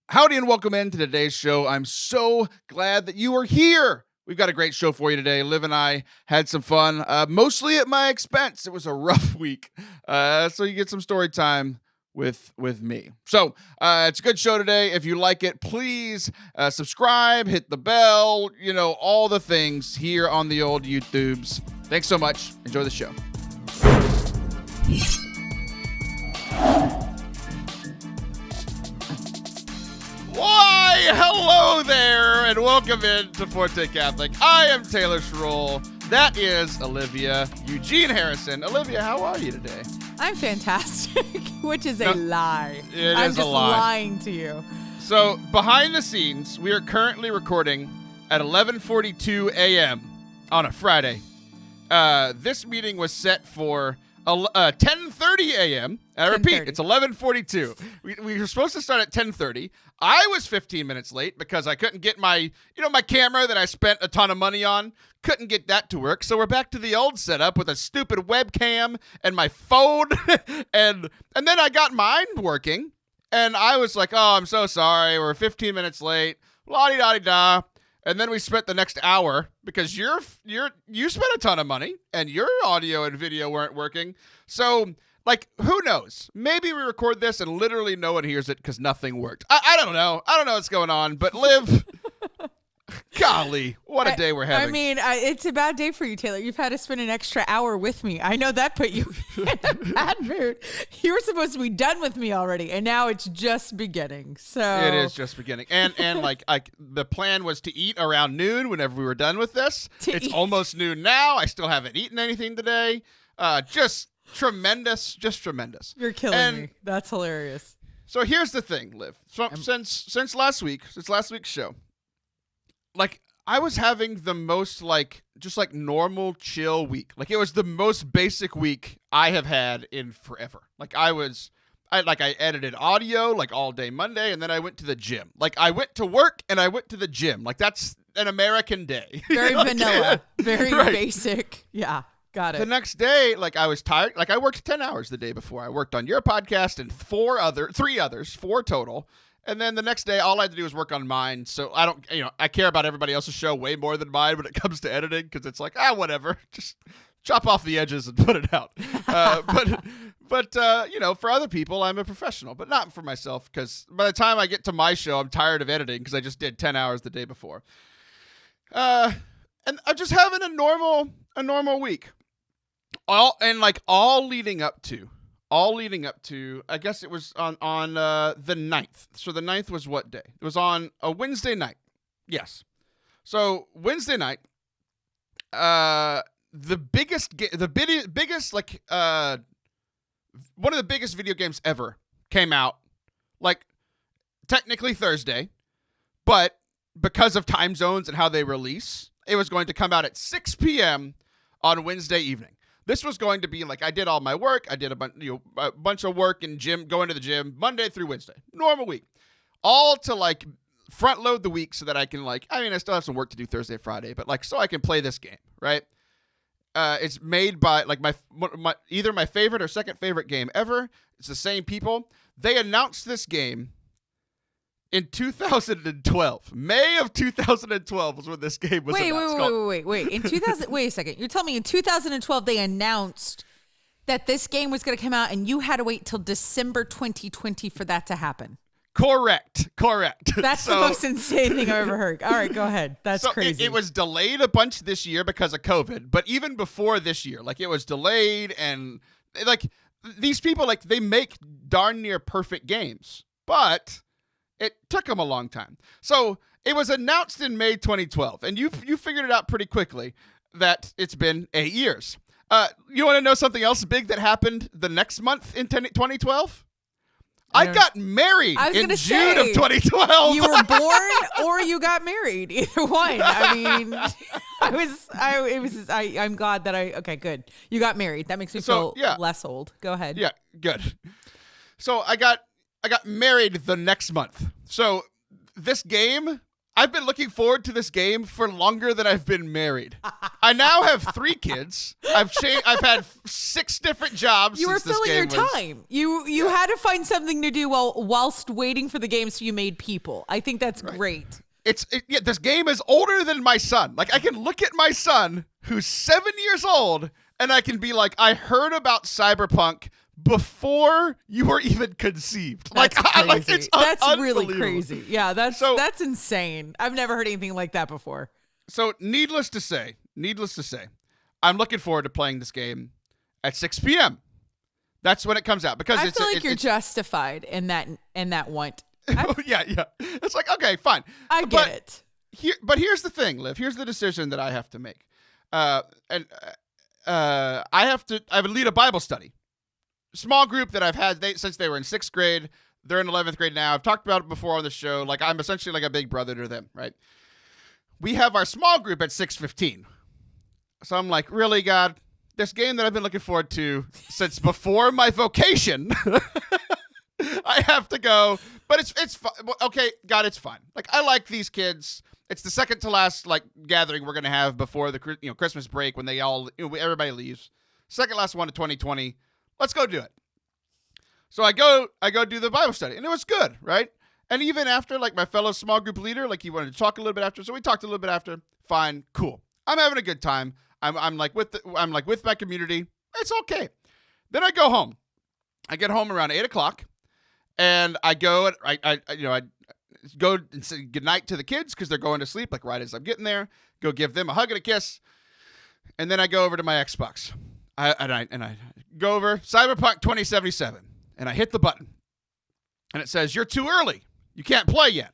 Howdy and welcome into today's show. I'm so glad that you are here. We've got a great show for you today. Liv and I had some fun, mostly at my expense. It was a rough week, so you get some story time with me. So it's a good show today. If you like it, please subscribe, hit the bell, all the things here on the old YouTubes. Thanks so much. Enjoy the show. Why, hello there, and welcome into Forte Catholic. I am Taylor Schroll. That is Olivia Eugene Harrison. Olivia, how are you today? I'm fantastic, which is a lie. I'm just lying to you. So, behind the scenes, we are currently recording at 11:42 a.m. on a Friday. This meeting was set for 10:30 a.m. I repeat, it's 11:42. We were supposed to start at 10:30. I was 15 minutes late because I couldn't get my camera that I spent a ton of money on. Couldn't get that to work. So we're back to the old setup with a stupid webcam and my phone. and then I got mine working. And I was like, oh, I'm so sorry. We're 15 minutes late. La-di-da-di-da. And then we spent the next hour because you spent a ton of money and your audio and video weren't working. So, who knows? Maybe we record this and literally no one hears it because nothing worked. I don't know. I don't know what's going on. But Liv, golly, what a day we're having. I mean, it's a bad day for you, Taylor. You've had to spend an extra hour with me. I know that put you in a bad mood. You were supposed to be done with me already, and now it's just beginning. So it is just beginning. And the plan was to eat around noon whenever we were done with this. It's almost noon now. I still haven't eaten anything today. Just tremendous. You're killing me. That's hilarious. So here's the thing, Liv. So, since last week's show, I was having the most normal chill week. It was the most basic week I have had in forever. I edited audio all day Monday, and then I went to the gym. I went to work and I went to the gym. That's an American day. Very vanilla. Very basic. Yeah. Got it. The next day, I was tired. I worked 10 hours the day before. I worked on your podcast and four total. And then the next day, all I had to do was work on mine. So I care about everybody else's show way more than mine when it comes to editing because it's whatever. Just chop off the edges and put it out. But for other people, I'm a professional, but not for myself because by the time I get to my show, I'm tired of editing because I just did 10 hours the day before. And I'm just having a normal week. All leading up to, I guess it was on the 9th. So the 9th was what day? It was on a Wednesday night. Yes. So Wednesday night, the biggest, one of the biggest video games ever came out, technically Thursday, but because of time zones and how they release, it was going to come out at 6 p.m. on Wednesday evening. This was going to be I did all my work. I did a bunch of work in going to the gym Monday through Wednesday. Normal week. All to front load the week so that I can I still have some work to do Thursday, Friday, but so I can play this game, right? It's made by my either my favorite or second favorite game ever. It's the same people. They announced this game in 2012. May of 2012 was when this game was announced. Wait. In 2000, wait a second. You're telling me in 2012 they announced that this game was going to come out and you had to wait till December 2020 for that to happen? Correct. That's the most insane thing I've ever heard. All right, go ahead. That's crazy. It was delayed a bunch this year because of COVID, but even before this year, it was delayed and these people, they make darn near perfect games, but it took them a long time. So it was announced in May 2012, and you figured it out pretty quickly that it's been 8 years. You want to know something else big that happened the next month in 2012? I got married in June of 2012. You were born or you got married. Either one. I mean, I'm glad that okay, good. You got married. That makes me feel less old. Go ahead. Yeah, good. So I got married the next month. So this game, I've been looking forward to this game for longer than I've been married. I now have 3 kids. I've had 6 different jobs. You were since this filling game your was- time. You had to find something to do whilst waiting for the game, so you made people. I think that's great. This game is older than my son. Like, I can look at my son, who's 7 years old, and I can be like, I heard about Cyberpunk before you were even conceived. That's crazy. It's that's really unbelievable. crazy. Yeah, that's insane. I've never heard anything like that before. So, needless to say, I'm looking forward to playing this game at 6 p.m. That's when it comes out, because I feel like you're justified in that want. Yeah. It's like, okay, fine. I get it. But here's the thing, Liv. Here's the decision that I have to make. I have to lead a Bible study. Small group that I've had since they were in 6th grade. They're in 11th grade now. I've talked about it before on the show. Like, I'm essentially like a big brother to them, right? We have our small group at 6:15. So I'm like, really, God? This game that I've been looking forward to since before my vocation, I have to go. But it's fine. Okay, God, it's fine. Like, I like these kids. It's the second to last like gathering we're gonna have before the Christmas break, when they all everybody leaves. Second last one of 2020. Let's go do it. So I go do the Bible study, and it was good, right? And even after, like, my fellow small group leader, like, he wanted to talk a little bit after, so we talked a little bit after. Fine, cool. I'm having a good time. I'm with my community. It's okay. Then I go home. I get home around 8:00, and I go. I go and say goodnight to the kids because they're going to sleep. Like, right as I'm getting there, go give them a hug and a kiss, and then I go over to my Xbox. I go over Cyberpunk 2077, and I hit the button, and it says, "You're too early. You can't play yet."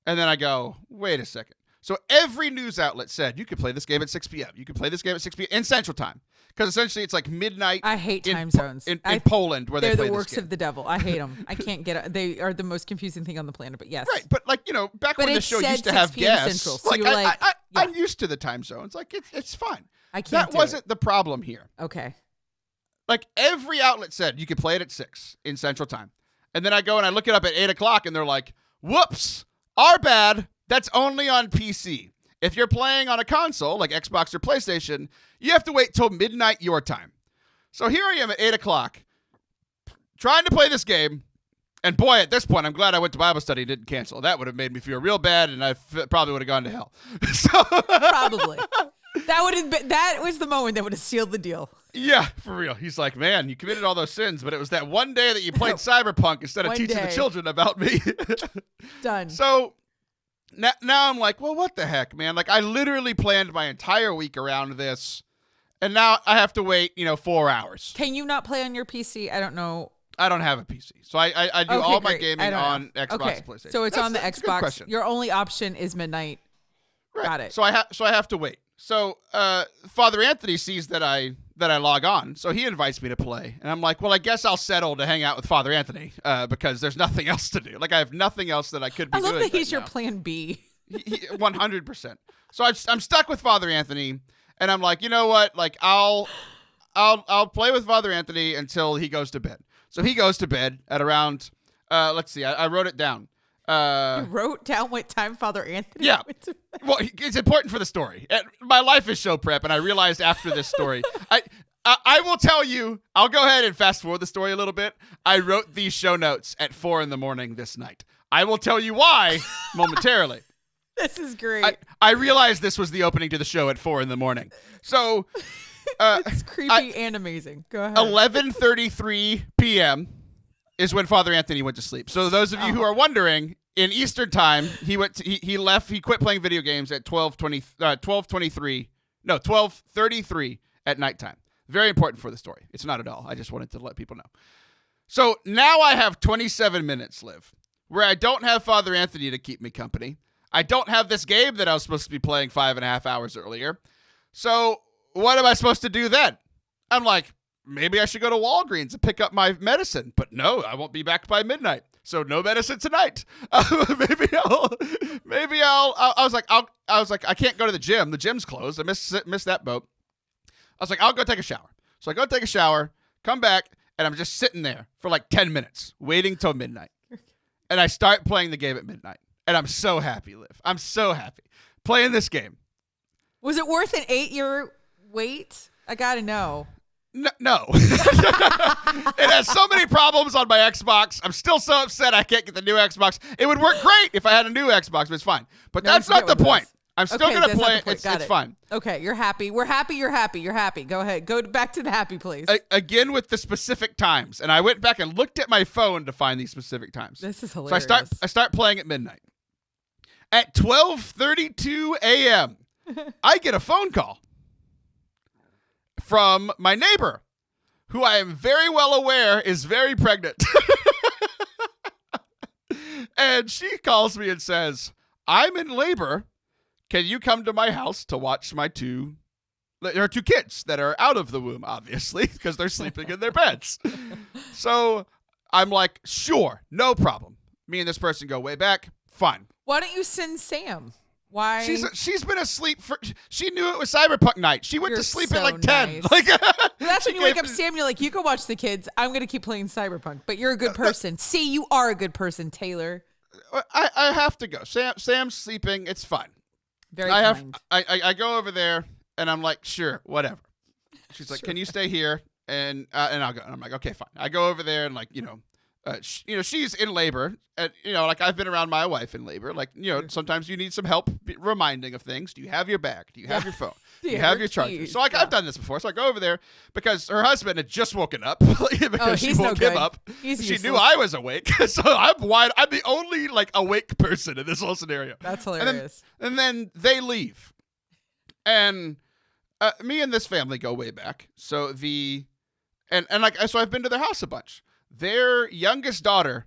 And then I go, wait a second. So every news outlet said you could play this game at 6 p.m. You could play this game at 6 p.m. in Central Time, because essentially it's like midnight. I hate time zones in Poland, where they're they play the this works game. of the devil. I hate them. I can't get it. They are the most confusing thing on the planet. But yes, right. But like back when the show used to have 6 p.m. guests, Central, so you're like, I'm used to the time zones. Like, it's fine. I can't. That wasn't the problem here. Okay. Like, every outlet said you could play it at 6 in Central Time, and then I go and I look it up at 8:00, and they're like, "Whoops, our bad. That's only on PC. If you're playing on a console like Xbox or PlayStation, you have to wait till midnight your time." So here I am at 8:00, trying to play this game, and boy, at this point, I'm glad I went to Bible study and didn't cancel. That would have made me feel real bad, and I probably would have gone to hell. So Probably. That was the moment that would have sealed the deal. yeah, for real. He's like, "Man, you committed all those sins, but it was that one day that you played Cyberpunk instead of teaching the children about me." Done. So now I'm like, well, what the heck, man? Like, I literally planned my entire week around this, and now I have to wait, 4 hours. Can you not play on your PC? I don't know. I don't have a PC, so I do all my great. gaming on Xbox and PlayStation. So it's on the that's a good Xbox. question. Your only option is midnight. Right. Got it. So I have to wait. So Father Anthony sees that I log on, so he invites me to play, and I'm like, well, I guess I'll settle to hang out with Father Anthony because there's nothing else to do. Like, I have nothing else that I could be doing. I love that he's your now. plan B. 100%. So I'm stuck with Father Anthony, and I'm like, you know what? Like, I'll play with Father Anthony until he goes to bed. So he goes to bed at around. Let's see. I wrote it down. You wrote down what time Father Anthony Yeah. went to bed? Well, it's important for the story. My life is show prep, and I realized after this story, I will tell you. I'll go ahead and fast forward the story a little bit. I wrote these show notes at 4 a.m. this night. I will tell you why momentarily. This is great. I realized this was the opening to the show at 4 a.m. So it's creepy and amazing. Go ahead. 11:33 p.m. is when Father Anthony went to sleep. So those of you who are wondering, in Eastern time, he quit playing video games at 12:33 at nighttime. Very important for the story. It's not at all. I just wanted to let people know. So now I have 27 minutes, Liv, where I don't have Father Anthony to keep me company. I don't have this game that I was supposed to be playing 5.5 hours earlier. So what am I supposed to do then? I'm like, maybe I should go to Walgreens and pick up my medicine. But no, I won't be back by midnight. So no medicine tonight. Maybe I'll. I was like, I can't go to the gym. The gym's closed. I missed that boat. I was like, I'll go take a shower. So I go take a shower, come back, and I'm just sitting there for like 10 minutes, waiting till midnight. And I start playing the game at midnight. And I'm so happy, Liv. I'm so happy playing this game. Was it worth an 8-year wait? I gotta know. No. It has so many problems on my Xbox. I'm still so upset I can't get the new Xbox. It would work great if I had a new Xbox, but it's fine. But that's not the point. I'm still going to play it. It's fine. Okay, you're happy. We're happy. You're happy. You're happy. Go ahead. Go back to the happy place. Again with the specific times. And I went back and looked at my phone to find these specific times. This is hilarious. So I start playing at midnight. At 12:32 a.m., I get a phone call from my neighbor, who I am very well aware is very pregnant. And she calls me and says, I'm in labor. Can you come to my house to watch my two kids that are out of the womb, obviously, because they're sleeping in their beds. So I'm like, sure, no problem. Me and this person go way back. Fine. Why don't you send Sam? Why? She's been asleep she knew it was Cyberpunk night. She went to sleep at like 10. Nice. Like that's when you wake up, Sam, you're like, you can watch the kids. I'm going to keep playing Cyberpunk, but you're a good person. See, you are a good person, Taylor. I have to go. Sam's sleeping. It's fine. Very kind. I go over there and I'm like, sure, whatever. She's like, sure. Can you stay here? And I'll go. And I'm like, okay, fine. I go over there and like, she's in labor. And, like I've been around my wife in labor. Like, sometimes you need some help reminding of things. Do you have your bag? Do you have your phone? Do you have your charger? So like I've done this before. So I go over there because her husband had just woken up because she woke him up. She knew I was awake. So I'm the only like awake person in this whole scenario. That's hilarious. And then they leave. And me and this family go way back. So so I've been to their house a bunch. Their youngest daughter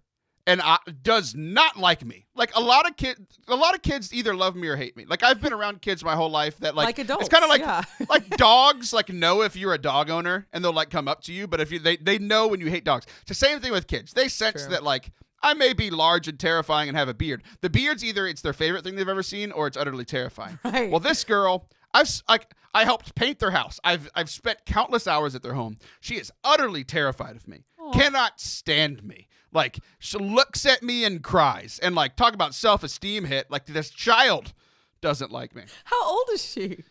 does not like me. Like a lot of kids either love me or hate me. Like I've been around kids my whole life that like adults, it's kind of like like dogs like know if you're a dog owner and they'll like come up to you, but if they know when you hate dogs. It's the same thing with kids. They sense that like I may be large and terrifying and have a beard. The beard's either it's their favorite thing they've ever seen or it's utterly terrifying. Right. Well, this girl, I helped paint their house. I've spent countless hours at their home. She is utterly terrified of me. Aww. Cannot stand me. Like she looks at me and cries. And like talk about self-esteem hit. Like this child doesn't like me. How old is she?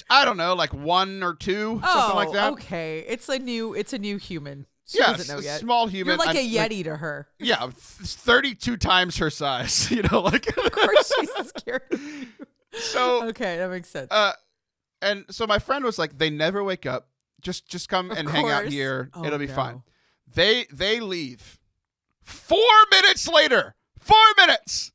I don't know, like 1 or 2, something like that. Okay. It's a new human. She doesn't know yet. Small human. You're like a Yeti to her. Yeah, 32 times her size. Like. Of course she's scared of you. So okay, that makes sense. And so my friend was like, they never wake up. Just come and hang out here. It'll be fine. They leave. 4 minutes later. 4 minutes.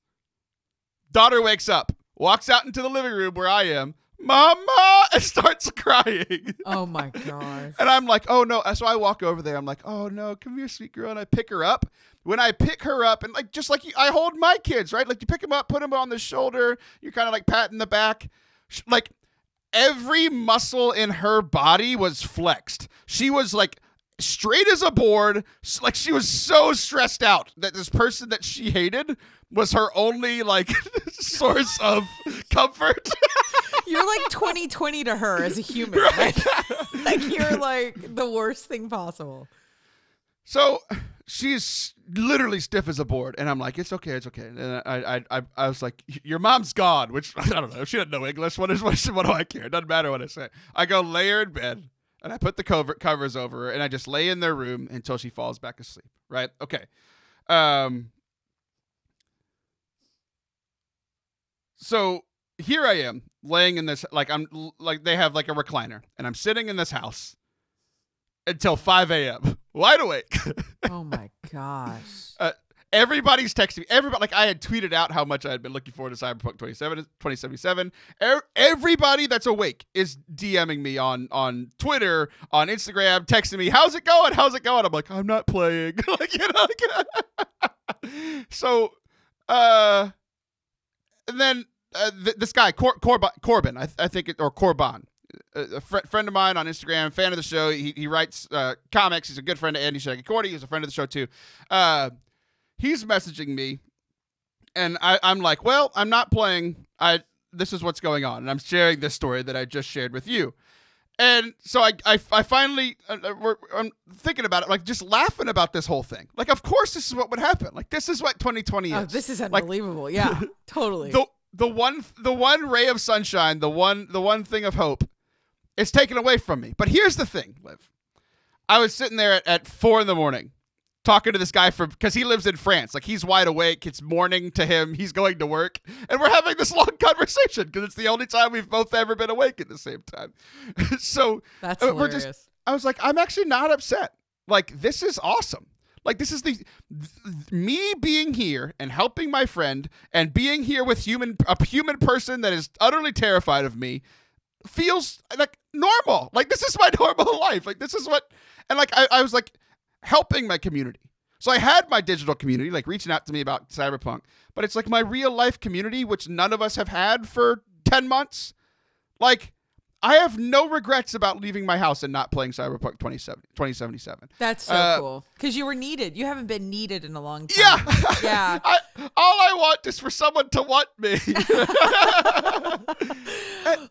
Daughter wakes up, walks out into the living room where I am. Mama, and starts crying. Oh my gosh. And I'm like, oh no. So I walk over there. I'm like, oh no, come here, sweet girl. And I pick her up. When I pick her up, and like just like I hold my kids, right? Like you pick them up, put them on the shoulder. You're kind of like patting the back. Like every muscle in her body was flexed. She was like straight as a board. Like she was so stressed out that this person that she hated was her only like source of comfort. You're like 2020 to her as a human. Right. Like you're like the worst thing possible. So she's literally stiff as a board, and I'm like, it's okay. And I was like, your mom's gone, which I don't know. She doesn't know English. What do I care? It doesn't matter what I say. I go lay her in bed, and I put the covers over her, and I just lay in their room until she falls back asleep. Right? Okay. So here I am laying in this, like they have like a recliner, and I'm sitting in this house until 5 a.m. wide awake. Oh my gosh. Everybody's texting me. Everybody, like I had tweeted out how much I had been looking forward to Cyberpunk 2077. Everybody that's awake is DMing me on Twitter, on Instagram, texting me, how's it going? I'm like, I'm not playing. So, and then this guy, Corbin, I think, or Corban, a friend of mine on Instagram, fan of the show. He writes comics. He's a good friend of Andy Shaggy-Cordy. He's a friend of the show too. He's messaging me, and I'm like, well, I'm not playing. This is what's going on, and I'm sharing this story that I just shared with you. And so I finally, I'm thinking about it, like just laughing about this whole thing. Like, of course, this is what would happen. Like, this is what 2020 is. Oh, this is unbelievable. Yeah, totally. The one ray of sunshine, the one thing of hope, is taken away from me. But here's the thing, Liv. I was sitting there at 4 a.m. talking to this guy because he lives in France. Like, he's wide awake. It's morning to him. He's going to work. And we're having this long conversation because it's the only time we've both ever been awake at the same time. So that's hilarious. I was like, I'm actually not upset. Like, this is awesome. Like, this is me being here and helping my friend and being here with a human person that is utterly terrified of me feels like normal. Like, this is my normal life. Like, this is what, and like, I was like helping my community. So I had my digital community, like reaching out to me about Cyberpunk, but it's like my real life community, which none of us have had for 10 months. Like, I have no regrets about leaving my house and not playing Cyberpunk 2077. That's so cool. Because you were needed. You haven't been needed in a long time. Yeah. Yeah. All I want is for someone to want me.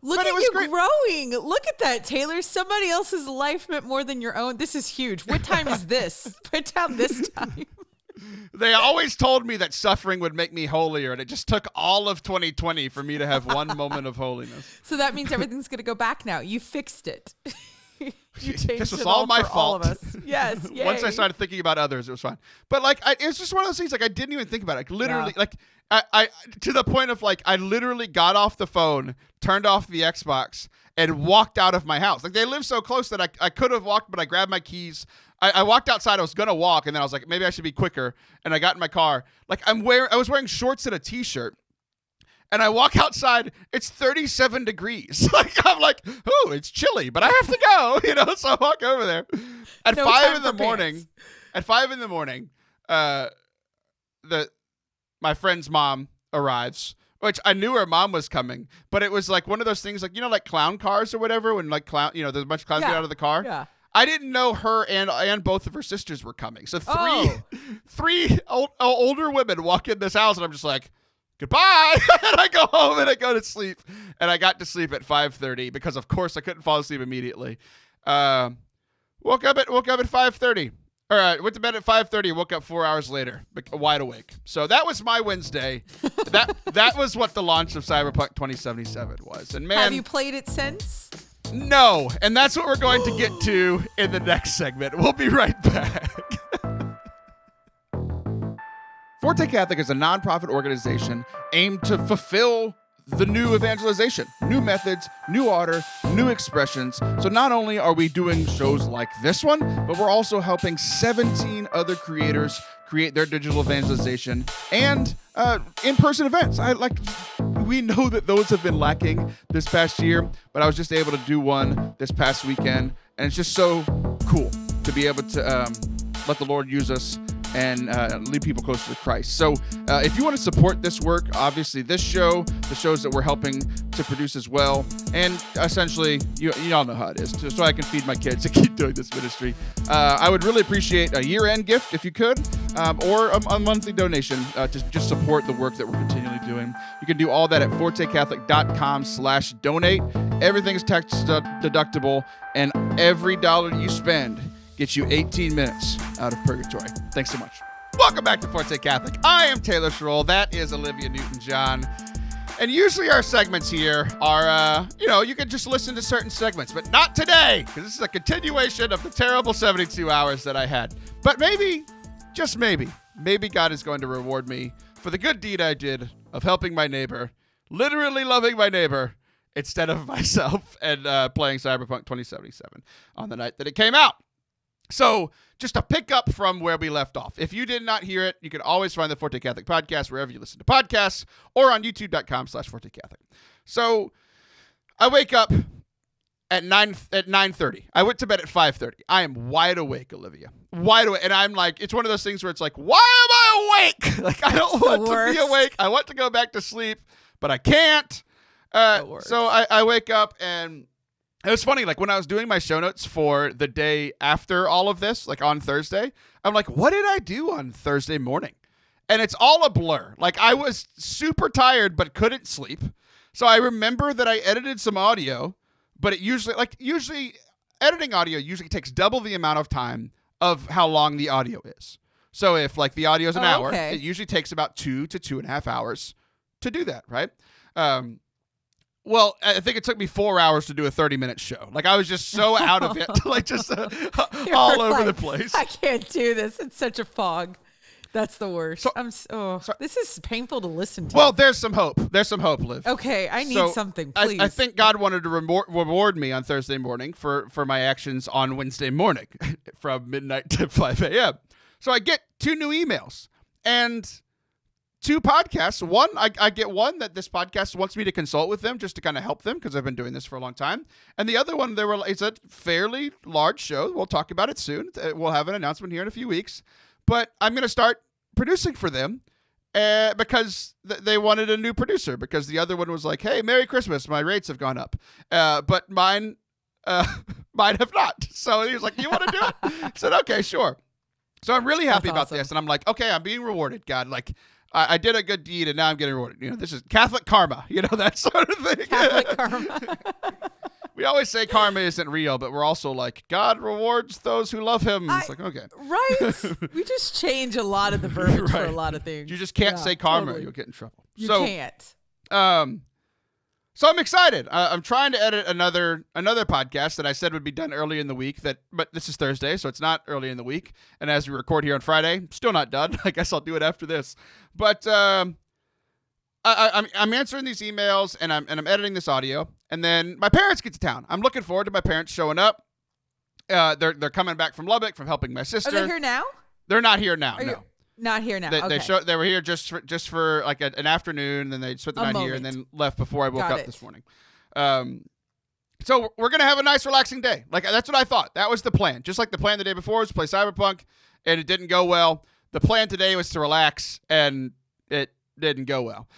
Look at you growing. Look at that, Taylor. Somebody else's life meant more than your own. This is huge. What time is this? Put down this time. They always told me that suffering would make me holier, and it just took all of 2020 for me to have one moment of holiness. So that means everything's going to go back now. You fixed it. You changed this was it all my for fault. all of us. Yes. Yay. Once I started thinking about others, it was fine. But like, it was just one of those things. Like, I didn't even think about it. Like, literally, like I to the point of like, I literally got off the phone, turned off the Xbox, and walked out of my house. Like, they live so close that I could have walked, but I grabbed my keys. I walked outside. I was gonna walk, and then I was like, maybe I should be quicker. And I got in my car. Like, I was wearing shorts and a t-shirt, and I walk outside. It's 37 degrees. Like, I'm like, ooh, it's chilly, but I have to go. So I walk over there at 5 in the morning. At 5 in the morning, my friend's mom arrives. Which I knew her mom was coming, but it was like one of those things, like, like clown cars or whatever, when like there's a bunch of clowns get out of the car. Yeah. I didn't know her and both of her sisters were coming. So three older women walk in this house, and I'm just like, goodbye. And I go home and I go to sleep. And I got to sleep at 5:30 because, of course, I couldn't fall asleep immediately. Woke up at 5:30. All right, went to bed at 5:30. Woke up 4 hours later, wide awake. So that was my Wednesday. That was what the launch of Cyberpunk 2077 was. And man, have you played it since? No, and that's what we're going to get to in the next segment. We'll be right back. Forte Catholic is a nonprofit organization aimed to fulfill the new evangelization, new methods, new order, new expressions. So not only are we doing shows like this one, but we're also helping 17 other creators create their digital evangelization and in-person events. We know that those have been lacking this past year, but I was just able to do one this past weekend, and it's just so cool to be able to let the Lord use us and lead people closer to Christ. So if you want to support this work, obviously this show, the shows that we're helping to produce as well, and essentially, you all know how it is, so I can feed my kids and keep doing this ministry. I would really appreciate a year-end gift if you could, or a monthly donation to just support the work that we're continually doing. You can do all that at fortecatholic.com/donate. Everything is tax deductible, and every dollar you spend gets you 18 minutes out of purgatory. Thanks so much. Welcome back to Forte Catholic. I am Taylor Schroll. That is Olivia Newton-John. And usually our segments here are, you can just listen to certain segments, but not today, because this is a continuation of the terrible 72 hours that I had. But maybe, just maybe God is going to reward me for the good deed I did of helping my neighbor, literally loving my neighbor, instead of myself, and playing Cyberpunk 2077 on the night that it came out. So just to pick up from where we left off, if you did not hear it, you can always find the Forte Catholic podcast wherever you listen to podcasts or on youtube.com/Forte Catholic. So I wake up at 9:30. I went to bed at 5:30. I am wide awake, Olivia. Wide awake. And I'm like, it's one of those things where it's like, why am I awake? Like, I don't want to be awake. I want to go back to sleep, but I can't. So I wake up, and it was funny, like when I was doing my show notes for the day after all of this, like on Thursday, I'm like, what did I do on Thursday morning? And it's all a blur. Like, I was super tired but couldn't sleep. So I remember that I edited some audio, but it usually editing audio usually takes double the amount of time of how long the audio is. So if like the audio is an hour, it usually takes about 2 to 2.5 hours to do that, right? Well, I think it took me 4 hours to do a 30-minute show. Like I was just so out of it, like just all over the place. I can't do this. It's such a fog. That's the worst. This is painful to listen to. Well, there's some hope. There's some hope, Liv. Okay, I need something, please. I think God wanted to reward me on Thursday morning for my actions on Wednesday morning from midnight to 5 a.m. So I get 2 new emails and 2 podcasts. One, I get one that this podcast wants me to consult with them just to kind of help them because I've been doing this for a long time. And the other one, it's a fairly large show. We'll talk about it soon. We'll have an announcement here in a few weeks. But I'm going to start producing for them because they wanted a new producer because the other one was like, hey, Merry Christmas. My rates have gone up. But mine have not. So he was like, you want to do it? I said, okay, sure. So I'm really happy about this. And I'm like, okay, I'm being rewarded, God. Like I did a good deed and now I'm getting rewarded. You know, this is Catholic karma, you know, that sort of thing. Catholic karma. We always say karma isn't real, but we're also like, God rewards those who love him. It's like, okay. Right? We just change a lot of the verbiage for a lot of things. You just can't say karma. Totally. You'll get in trouble. You can't. So I'm excited. I'm trying to edit another podcast that I said would be done early in the week. But this is Thursday, so it's not early in the week. And as we record here on Friday, still not done. I guess I'll do it after this. But I'm answering these emails and I'm editing this audio. And then my parents get to town. I'm looking forward to my parents showing up. They're coming back from Lubbock from helping my sister. Are they here now? They're not here now. No. Not here now. They were here just for like an afternoon, and then they spent the night here, and then left before I woke up this morning. So we're gonna have a nice, relaxing day. Like that's what I thought. That was the plan. Just like the plan the day before was to play Cyberpunk, and it didn't go well. The plan today was to relax, and it didn't go well.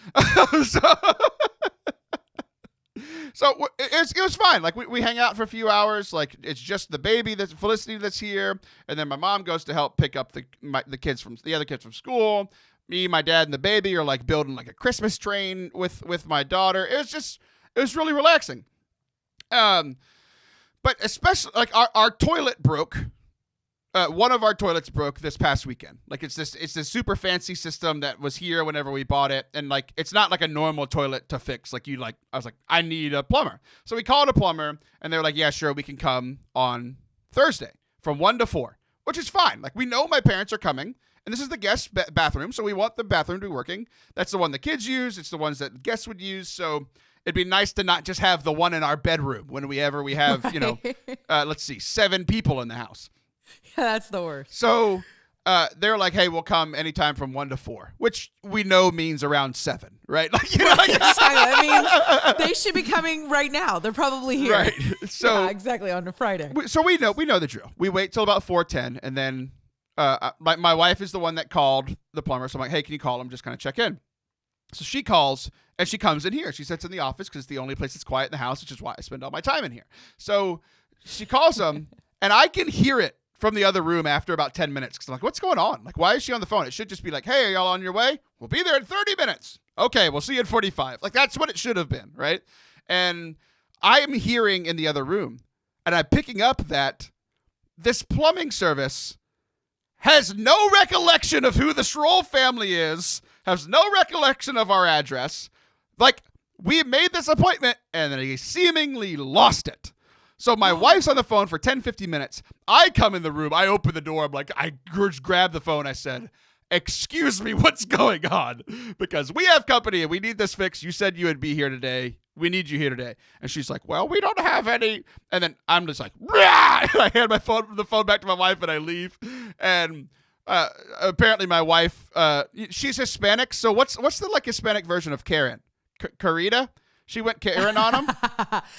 So it was fine. Like we hang out for a few hours. Like it's just the baby, that's Felicity, that's here, and then my mom goes to help pick up the kids from the other kids from school. Me, my dad, and the baby are like building like a Christmas train with my daughter. It was really relaxing. But especially like our toilet broke. One of our toilets broke this past weekend. Like it's this super fancy system that was here whenever we bought it. And like, it's not like a normal toilet to fix. Like I was like, I need a plumber. So we called a plumber and they were like, yeah, sure. We can come on Thursday from 1 to 4, which is fine. Like we know my parents are coming and this is the guest bathroom. So we want the bathroom to be working. That's the one the kids use. It's the ones that guests would use. So it'd be nice to not just have the one in our bedroom when we have, let's see, 7 people in the house. Yeah, that's the worst. So they're like, hey, we'll come anytime from 1 to 4, which we know means around 7, right? Like, that means they should be coming right now. They're probably here. Right. So yeah, exactly, on a Friday. So we know the drill. We wait till about 4:10, and then my wife is the one that called the plumber. So I'm like, hey, can you call him? Just kind of check in. So she calls, and she comes in here. She sits in the office because it's the only place that's quiet in the house, which is why I spend all my time in here. So she calls him, and I can hear it from the other room after about 10 minutes. Because I'm like, what's going on? Like, why is she on the phone? It should just be like, hey, are y'all on your way? We'll be there in 30 minutes. Okay, we'll see you in 45. Like, that's what it should have been, right? And I am hearing in the other room, and I'm picking up that this plumbing service has no recollection of who the Schroll family is, has no recollection of our address. Like, we made this appointment, and then he seemingly lost it. So my wife's on the phone for 10, 15 minutes. I come in the room. I open the door. I'm like, I just grabbed the phone. I said, excuse me, what's going on? Because we have company and we need this fixed. You said you would be here today. We need you here today. And she's like, well, we don't have any. And then I'm just like, rah! And I hand the phone back to my wife and I leave. And apparently my wife, she's Hispanic. So what's the like Hispanic version of Karen? Carita? She went Karen on him,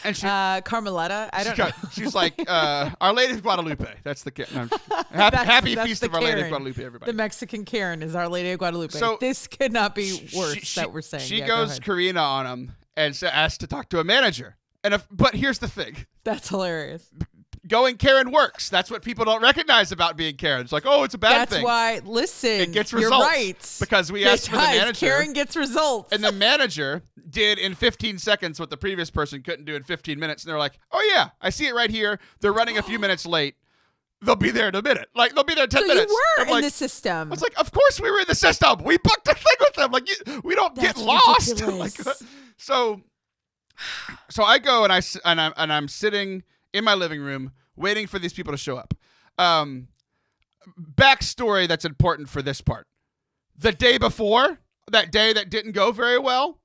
and she Carmeletta. I don't know. She's like Our Lady of Guadalupe. That's the happy feast of Our Lady of Guadalupe, everybody. The Mexican Karen is Our Lady of Guadalupe. So this could not be worse that we're saying. She goes Karina on him and asks to talk to a manager. But here's the thing. That's hilarious. going Karen works. That's what people don't recognize about being Karen. It's like, oh, it's a bad thing. That's why, listen, it gets results. You're right. Because we asked for the manager. Karen gets results. And the manager did in 15 seconds what the previous person couldn't do in 15 minutes. And they're like, oh, yeah, I see it right here. They're running a few minutes late. They'll be there in a minute. Like, they'll be there in 10 minutes. You were in the system. I was like, of course we were in the system. We booked a thing with them. Like, we don't get lost. Like, so I go and I'm sitting in my living room waiting for these people to show up. Backstory that's important for this part. The day before, that day that didn't go very well,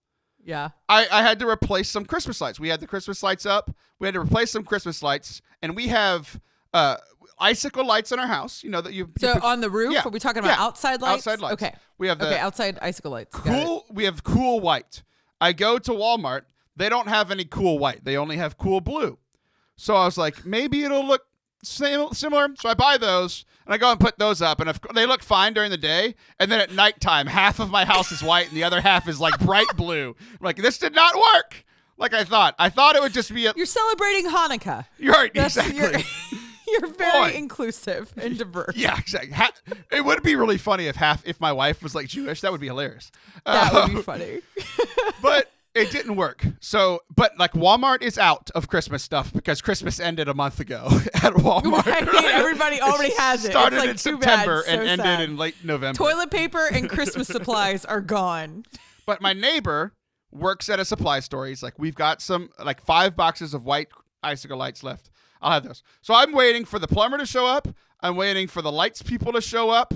yeah, I had to replace some Christmas lights. We had the Christmas lights up. We had to replace some Christmas lights, and we have icicle lights in our house. You know that you. So on the roof, are we talking about outside lights? Outside lights. Okay. We have outside icicle lights. Cool. We have cool white. I go to Walmart. They don't have any cool white. They only have cool blue. So I was like, maybe it'll look similar. So I buy those, and I go and put those up. And they look fine during the day. And then at nighttime, half of my house is white, and the other half is like bright blue. I'm like, this did not work like I thought. I thought it would just be You're celebrating Hanukkah. You're right, exactly. You're very inclusive and diverse. Yeah, exactly. It would be really funny if my wife was like Jewish. That would be hilarious. That would be funny. But it didn't work. So, but like Walmart is out of Christmas stuff because Christmas ended a month ago at Walmart. Right? Everybody already has it. Started like in September and ended sad. in late November. Toilet paper and Christmas supplies are gone. But my neighbor works at a supply store. He's like, we've got some 5 boxes of white icicle lights left. I'll have those. So I'm waiting for the plumber to show up. I'm waiting for the lights people to show up.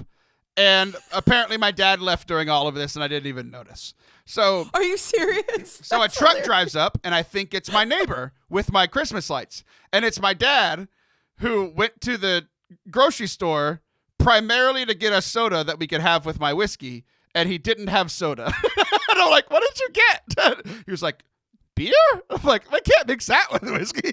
And apparently my dad left during all of this, and I didn't even notice. So are you serious? So a truck drives up, and I think it's my neighbor with my Christmas lights. And it's my dad who went to the grocery store primarily to get us soda that we could have with my whiskey, and he didn't have soda. And I'm like, what did you get? He was like, beer? I'm like, I can't mix that with whiskey.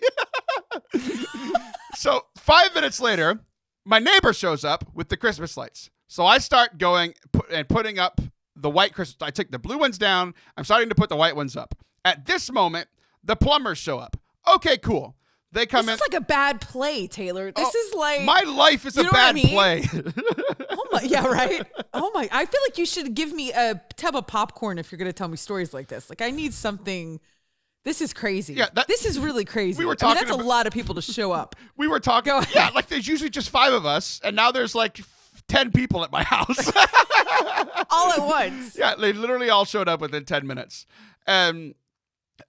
So 5 minutes later, my neighbor shows up with the Christmas lights. So I start going and putting up the white Christmas. I took the blue ones down. I'm starting to put the white ones up. At this moment, the plumbers show up. Okay, cool. They come in. This is like a bad play, Taylor. This is like my life is a bad play. Oh my, yeah, right. Oh my, I feel like you should give me a tub of popcorn if you're going to tell me stories like this. Like I need something. This is crazy. Yeah, this is really crazy. We were talking. That's a lot of people to show up. We were talking. Yeah, like there's usually just 5 of us, and now there's like 10 people at my house. All at once. Yeah, they literally all showed up within 10 minutes. So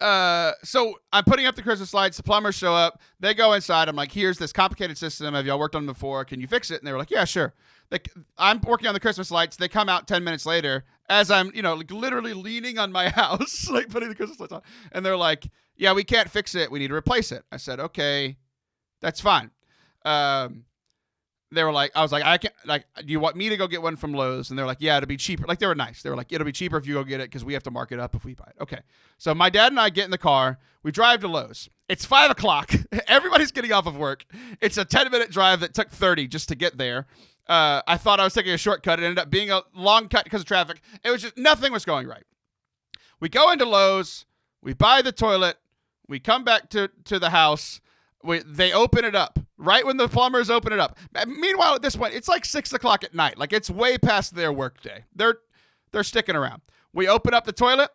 I'm putting up the Christmas lights. The plumbers show up. They go inside. I'm like, here's this complicated system. Have y'all worked on it before? Can you fix it? And they were like, yeah, sure. I'm working on the Christmas lights. They come out 10 minutes later as I'm, like literally leaning on my house, like putting the Christmas lights on. And they're like, yeah, we can't fix it. We need to replace it. I said, okay, that's fine. They were like, I was like, I can't, like, do you want me to go get one from Lowe's? And they're like, yeah, it'll be cheaper. Like, they were nice. They were like, it'll be cheaper if you go get it because we have to mark it up if we buy it. Okay. So my dad and I get in the car. We drive to Lowe's. It's 5 o'clock. Everybody's getting off of work. It's a 10-minute drive that took 30 just to get there. I thought I was taking a shortcut. It ended up being a long cut because of traffic. It was just, nothing was going right. We go into Lowe's. We buy the toilet. We come back to the house. They open it up right when the plumbers open it up. Meanwhile, at this point, it's like 6 o'clock at night. Like it's way past their work day. They're sticking around. We open up the toilet,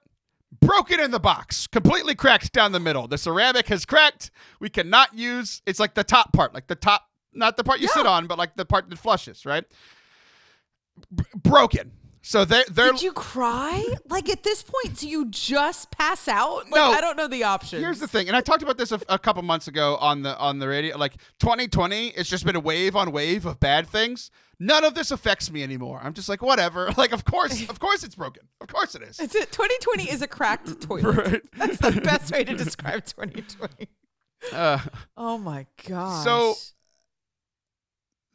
broken in the box, completely cracked down the middle. The ceramic has cracked. We cannot use. It's like the top part, like the top, not the part you sit on, but like the part that flushes, right? Broken. So they're. Did you cry? Like at this point, do you just pass out? Like, no. I don't know the options. Here's the thing, and I talked about this a couple months ago on the radio. Like 2020, it's just been a wave on wave of bad things. None of this affects me anymore. I'm just like, whatever. Like, of course it's broken. Of course it is. It's it. 2020 is a cracked toilet. Right. That's the best way to describe 2020. Oh my gosh. So.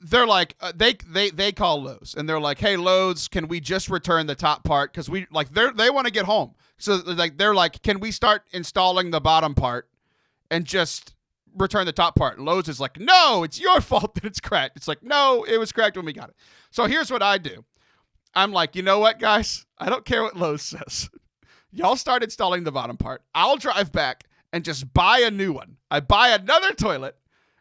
They're like they call Lowe's and they're like, hey Lowe's, can we just return the top part because we like they want to get home, so they're like, can we start installing the bottom part and just return the top part? Lowe's is like, no, it's your fault that it's cracked. It's like, no, it was cracked when we got it. So here's what I do. I'm like, you know what, guys, I don't care what Lowe's says. Y'all start installing the bottom part. I'll drive back and just buy a new one. I buy another toilet.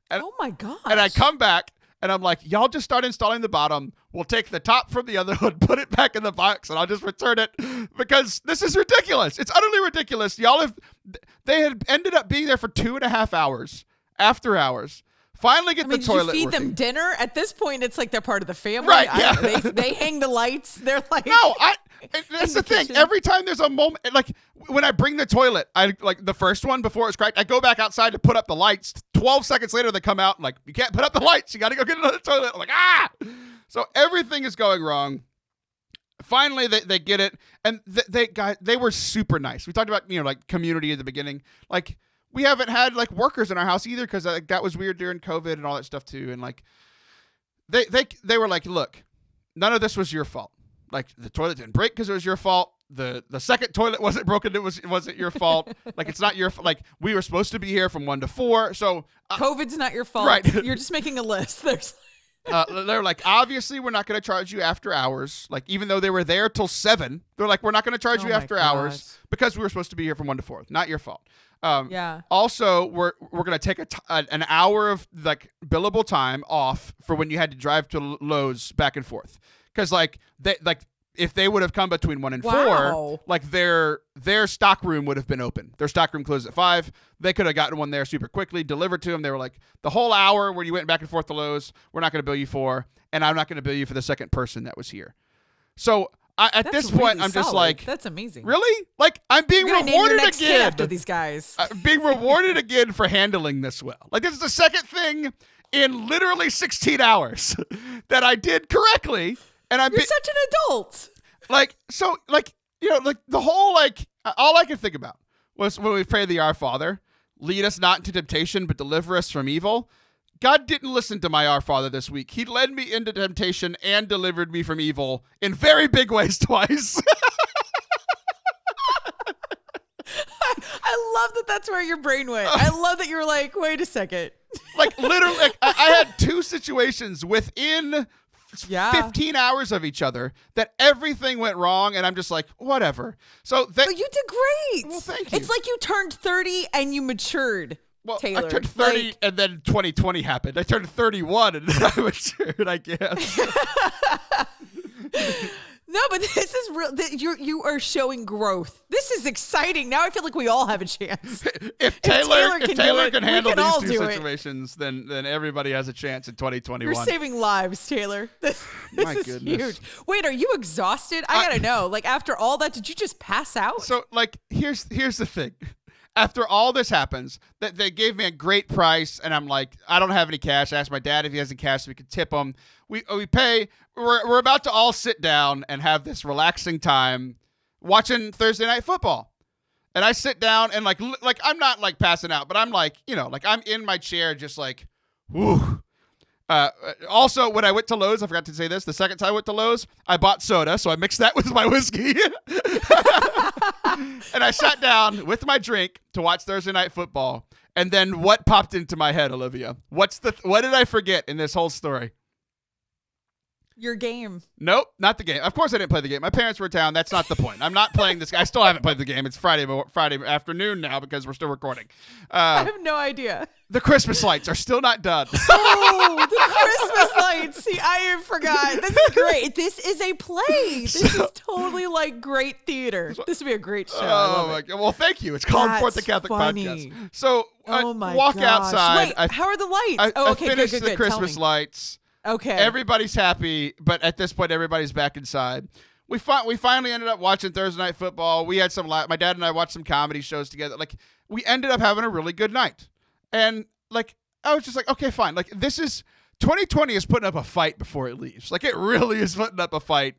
And, oh my gosh. And I come back and I'm like, y'all just start installing the bottom. We'll take the top from the other one, put it back in the box, and I'll just return it because this is ridiculous. It's utterly ridiculous. They had ended up being there for 2.5 hours, after hours. Finally get the toilet did you feed working. them dinner? At this point, it's like they're part of the family. Right, yeah. They hang the lights. They're like... No, that's the thing. kitchen. Every time there's a moment, like when I bring the toilet, like the first one before it was cracked, I go back outside to put up the lights. 12 seconds later, they come out and like, you can't put up the lights. You got to go get another toilet. I'm like, ah! So everything is going wrong. Finally, they get it. And they were super nice. We talked about, like community at the beginning. Like, we haven't had like workers in our house either because that was weird during COVID and all that stuff too. And like, they were like, look, none of this was your fault. Like the toilet didn't break because it was your fault. The second toilet wasn't broken. It wasn't your fault. Like it's not your like we were supposed to be here from 1 to 4. So COVID's not your fault. Right. You're just making a list. There's. They're like, obviously we're not going to charge you after hours. Like even though they were there till 7, they're like, we're not going to charge you after hours because we were supposed to be here from 1 to 4. Not your fault. Yeah. Also, we're going to take an hour of like billable time off for when you had to drive to Lowe's back and forth. Because like if they would have come between 1 and 4, like their stock room would have been open. Their stock room closed at 5. They could have gotten one there super quickly, delivered to them. They were like, the whole hour where you went back and forth to Lowe's, we're not going to bill you for, and I'm not going to bill you for the second person that was here. So at this point, really I'm just solid. like, that's amazing. Really? Like I'm being rewarded again after these guys. I'm being rewarded again for handling this well. Like this is the second thing in literally 16 hours that I did correctly. And You're such an adult. Like, so, like, like the whole, like, all I could think about was when we prayed the Our Father, lead us not into temptation, but deliver us from evil. God didn't listen to my Our Father this week. He led me into temptation and delivered me from evil in very big ways twice. I love that that's where your brain went. I love that you were like, wait a second. Like, literally, like, I had 2 situations within 15 hours of each other that everything went wrong, and I'm just like, whatever. So but you did great. Well, thank you. It's like you turned 30 and you matured. Well, Taylor. I turned 30 and then 2020 happened. I turned 31 and then I matured, I guess. No, but this is real. You are showing growth. This is exciting. Now I feel like we all have a chance. If Taylor can handle these 2 do situations, then everybody has a chance in 2021. You're saving lives, Taylor. This is huge. Wait, are you exhausted? I gotta know. Like after all that, did you just pass out? So like, here's the thing. After all this happens, that they gave me a great price, and I'm like, I don't have any cash. I asked my dad if he has any cash so we could tip him. We pay. We're about to all sit down and have this relaxing time watching Thursday Night Football. And I sit down and like I'm not like passing out, but I'm like, like I'm in my chair just like, whoo. Also, when I went to Lowe's, I forgot to say this. The second time I went to Lowe's, I bought soda, so I mixed that with my whiskey. And I sat down with my drink to watch Thursday Night Football. And then what popped into my head, Olivia? What did I forget in this whole story? Your game. Nope, not the game. Of course I didn't play the game. My parents were in town. That's not the point. I'm not playing this. I still haven't played the game. It's Friday afternoon now because we're still recording. I have no idea. The Christmas lights are still not done. Oh, the Christmas lights. See, I forgot. This is great. This is a play. This is totally like great theater. This would be a great show. Oh, my God. Well, thank you. It's called Forte Catholic Podcast. So, walk outside. Wait, how are the lights? I okay, finished good. the Christmas lights. Okay. Everybody's happy, but at this point, everybody's back inside. We finally ended up watching Thursday Night Football. We had my dad and I watched some comedy shows together. Like, we ended up having a really good night. And, like, I was just like, okay, fine. Like, 2020 is putting up a fight before it leaves. Like, it really is putting up a fight.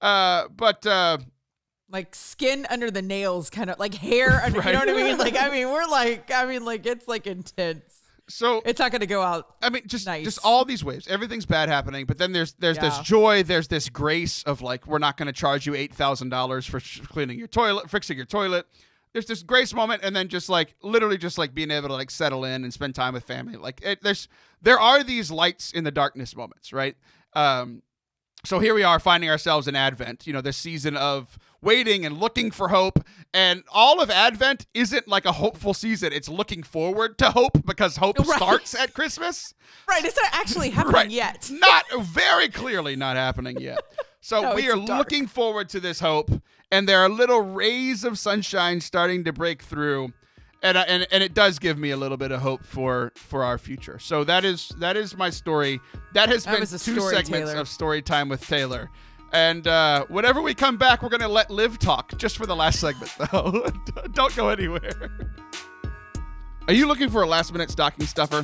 Like skin under the nails, kind of like hair under, right. You know what I mean? Like, it's like intense. So it's not going to go out. I mean, just all these waves. Everything's bad happening, but then there's this joy. There's this grace of like, we're not going to charge you $8,000 for cleaning your toilet, fixing your toilet. There's this grace moment, and then just like literally just like being able to like settle in and spend time with family. Like there are these lights in the darkness moments, right? So here we are finding ourselves in Advent, this season of waiting and looking for hope. And all of Advent isn't like a hopeful season. It's looking forward to hope because hope starts at Christmas. Right. It's not actually happening yet. Not very clearly not happening yet. So No, we are looking forward to this hope. And there are little rays of sunshine starting to break through. And it does give me a little bit of hope for our future. So that is my story. That has been 2 segments Taylor. of Story Time with Taylor. And whenever we come back, we're going to let Liv talk just for the last segment, though. Don't go anywhere. Are you looking for a last-minute stocking stuffer?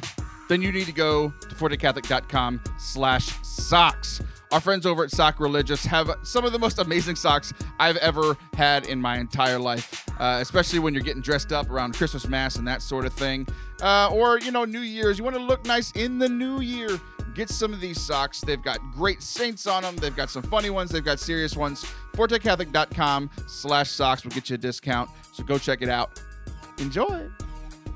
Then you need to go to fortecatholic.com/socks. Our friends over at Sock Religious have some of the most amazing socks I've ever had in my entire life, especially when you're getting dressed up around Christmas Mass and that sort of thing. Or, New Year's. You want to look nice in the new year. Get some of these socks. They've got great saints on them. They've got some funny ones. They've got serious ones. fortecatholic.com/socks will get you a discount. So go check it out. Enjoy.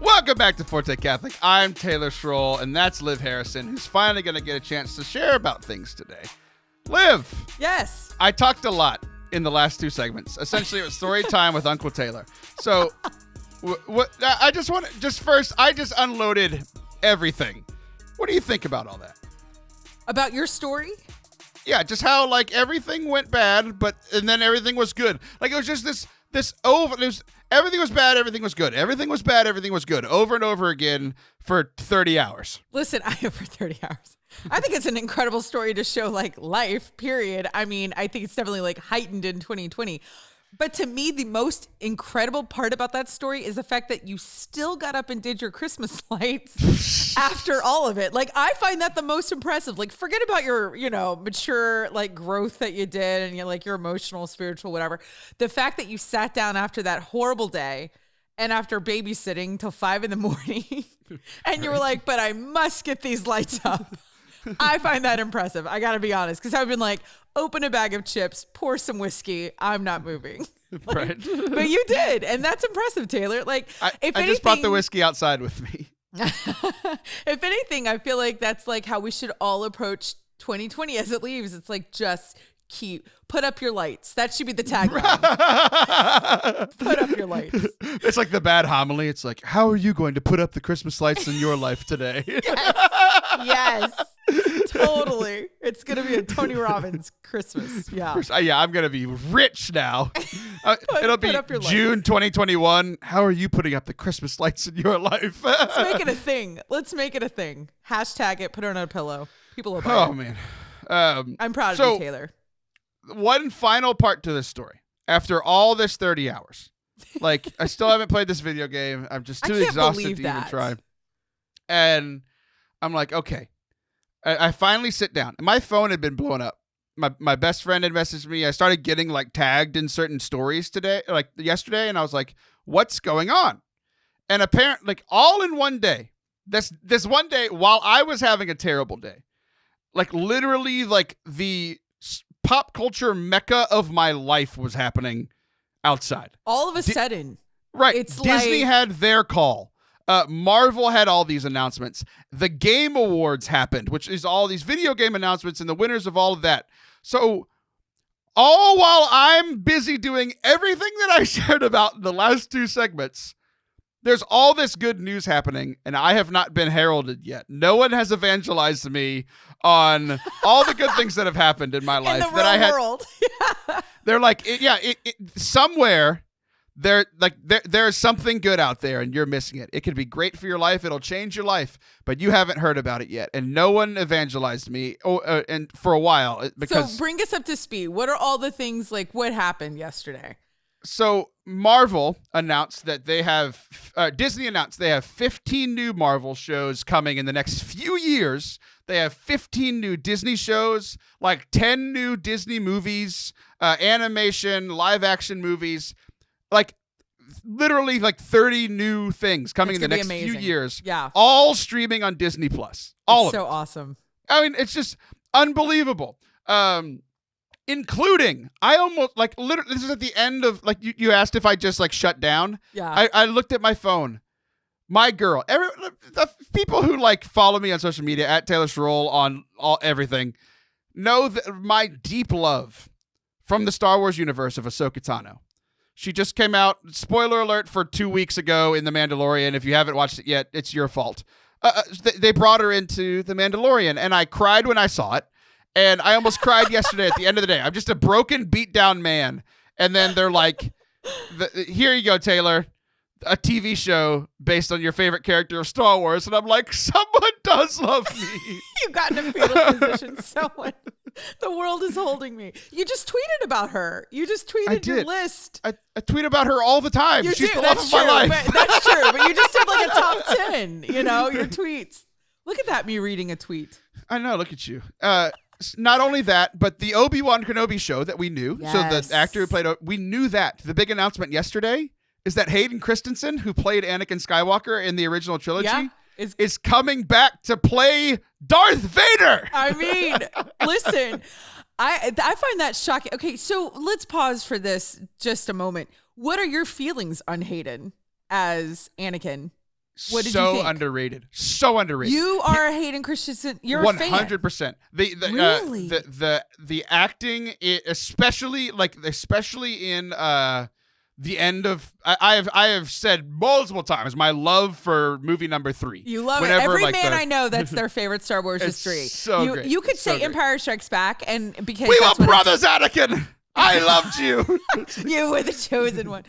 Welcome back to Forte Catholic. I'm Taylor Schroll, and that's Liv Harrison, who's finally going to get a chance to share about things today. Liv. Yes. I talked a lot in the last 2 segments. Essentially, it was story time with Uncle Taylor. So, I just unloaded everything. What do you think about all that? About your story? Yeah, just how everything went bad, and then everything was good. It was just everything was bad, everything was good. Everything was bad, everything was good. Over and over again for 30 hours. Listen, for 30 hours. I think it's an incredible story to show life, period. I mean, I think it's definitely heightened in 2020. But to me, the most incredible part about that story is the fact that you still got up and did your Christmas lights after all of it. I find that the most impressive. Forget about your, mature, growth that you did and your emotional, spiritual, whatever. The fact that you sat down after that horrible day and after babysitting till 5 a.m. and you were like, but I must get these lights up. I find that impressive. I got to be honest. Because I've been open a bag of chips, pour some whiskey. I'm not moving. Right. But you did. And that's impressive, Taylor. I just brought the whiskey outside with me. If anything, I feel like that's how we should all approach 2020 as it leaves. It's just put up your lights. That should be the tagline. Put up your lights. It's like the bad homily. It's how are you going to put up the Christmas lights in your life today? Yes. Totally. It's going to be a Tony Robbins Christmas. Yeah. Yeah, I'm going to be rich now. It'll be June 2021. How are you putting up the Christmas lights in your life? Let's make it a thing. Hashtag it. Put it on a pillow. People will buy it. Oh, man. I'm proud of you, Taylor. One final part to this story. After all this 30 hours, I still haven't played this video game. I'm just too exhausted to even try. And I'm okay. I finally sit down. My phone had been blown up. My best friend had messaged me. I started getting tagged in certain stories yesterday, and I was what's going on? And apparently, all in one day, this one day while I was having a terrible day, literally the pop culture mecca of my life was happening outside. All of a sudden. Right. It's Disney had their call. Marvel had all these announcements. The Game Awards happened, which is all these video game announcements and the winners of all of that. So all while I'm busy doing everything that I shared about in the last 2 segments, there's all this good news happening, and I have not been heralded yet. No one has evangelized me on all the good things that have happened in my life. In the real world. They're somewhere there's something good out there, and you're missing it. It could be great for your life. It'll change your life, but you haven't heard about it yet, and no one evangelized me. And for a while, because so bring us up to speed. What are all the things what happened yesterday? So Marvel announced that Disney announced they have 15 new Marvel shows coming in the next few years. They have 15 new Disney shows, 10 new Disney movies, animation, live action movies, literally 30 new things coming in the next few years. Yeah. All streaming on Disney Plus. All of it. So awesome. I mean, it's just unbelievable. Including, I almost literally, this is at the end of you asked if I just shut down. Yeah. I looked at my phone. My girl, the people who follow me on social media at Taylor Schroll on everything. know my deep love from the Star Wars universe of Ahsoka Tano. She just came out, spoiler alert, for 2 weeks ago in The Mandalorian. If you haven't watched it yet, it's your fault. They brought her into The Mandalorian, and I cried when I saw it, and I almost cried yesterday at the end of the day. I'm just a broken, beat-down man, and then they're like, here you go, Taylor, a TV show based on your favorite character of Star Wars, and I'm like, someone does love me. You got in a fetal position. Someone. The world is holding me. You just tweeted about her. You just tweeted your list. I tweet about her all the time. She's the love of my life. That's true. But you just did like a top 10, your tweets. Look at that, me reading a tweet. I know. Look at you. Not only that, but the Obi-Wan Kenobi show that we knew. Yes. So the actor who played, we knew that. The big announcement yesterday is that Hayden Christensen, who played Anakin Skywalker in the original trilogy, is coming back to play Darth Vader. I mean, listen, I find that shocking. Okay, so let's pause for this just a moment. What are your feelings on Hayden as Anakin? What did you think? Underrated. So underrated. You are a Hayden Christensen. You're 100%. Really? The acting, especially in the end of I have said multiple times my love for movie number 3. You love it. Every man I know that's their favorite Star Wars is 3. So great. You could say great. Empire Strikes Back, and because we were brothers, Anakin. I loved you. You were the chosen one.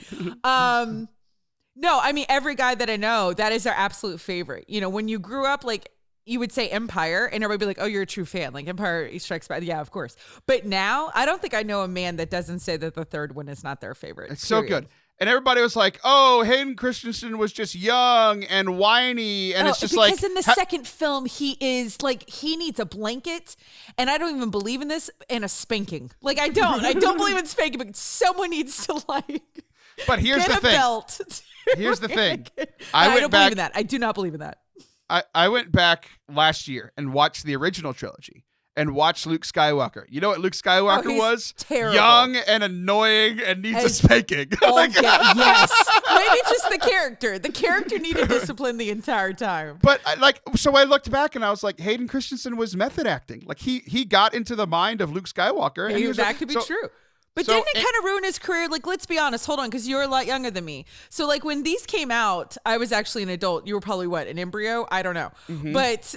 No, I mean every guy that I know, that is their absolute favorite. When you grew up, like you would say Empire, and everybody would be like, "Oh, you're a true fan." Like Empire Strikes Back, yeah, of course. But now, I don't think I know a man that doesn't say that the third one is not their favorite. It's so good. And everybody was like, "Oh, Hayden Christensen was just young and whiny," and it's just because in the second film he is like he needs a blanket, and I don't even believe in this, and a spanking. Like I don't believe in spanking, but someone needs to like. But here's the thing. Belt. Here's the thing. I don't believe in that. I do not believe in that. I went back last year and watched the original trilogy and watched Luke Skywalker. You know what Luke Skywalker was? Terrible. Young and annoying and needs a spanking. Yes. Maybe just the character. The character needed discipline the entire time. But so I looked back and I was like, Hayden Christensen was method acting. Like he got into the mind of Luke Skywalker. Maybe and that could be true. But didn't it kind of ruin his career? Like, let's be honest. Hold on, because you're a lot younger than me. So, like, when these came out, I was actually an adult. You were probably, what, an embryo? I don't know. Mm-hmm. But